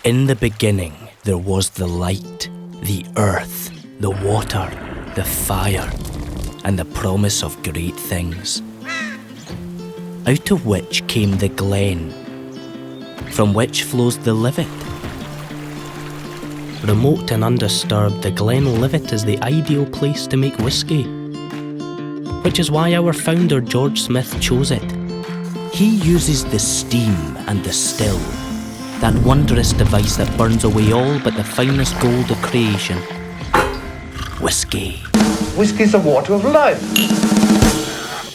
In the beginning, there was the light, the earth, the water, the fire, and the promise of great things. Out of which came the glen, from which flows the Livet. Remote and undisturbed, the Glenlivet is the ideal place to make whiskey, which is why our founder George Smith chose it. He uses the steam and the still, that wondrous device that burns away all but the finest gold of creation. Whiskey. Whiskey's the water of life.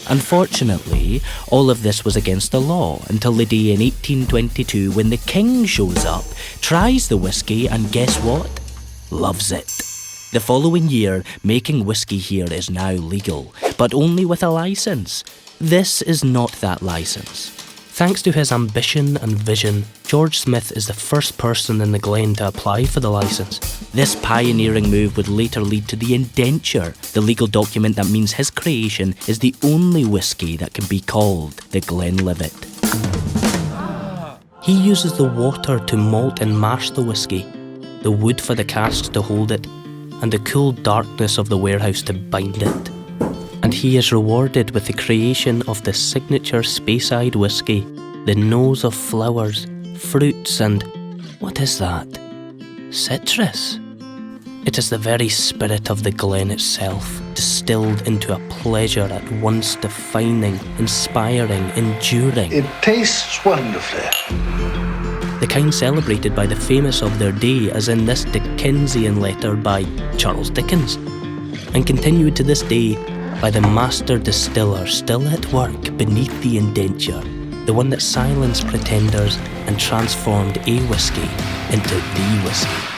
Unfortunately, all of this was against the law until the day in 1822 when the king shows up, tries the whiskey, and guess what? Loves it. The following year, making whiskey here is now legal, but only with a license. This is not that license. Thanks to his ambition and vision, George Smith is the first person in the Glen to apply for the license. This pioneering move would later lead to the indenture, the legal document that means his creation is the only whiskey that can be called the Glenlivet. He uses the water to malt and mash the whiskey, the wood for the casks to hold it, and the cool darkness of the warehouse to bind it. And he is rewarded with the creation of the signature Speyside whiskey, the nose of flowers, fruits and, what is that? Citrus. It is the very spirit of the Glen itself, distilled into a pleasure at once defining, inspiring, enduring. It tastes wonderfully. The kind celebrated by the famous of their day, as in this Dickensian letter by Charles Dickens, and continued to this day by the master distiller still at work beneath the indenture, the one that silenced pretenders and transformed a whiskey into the whiskey.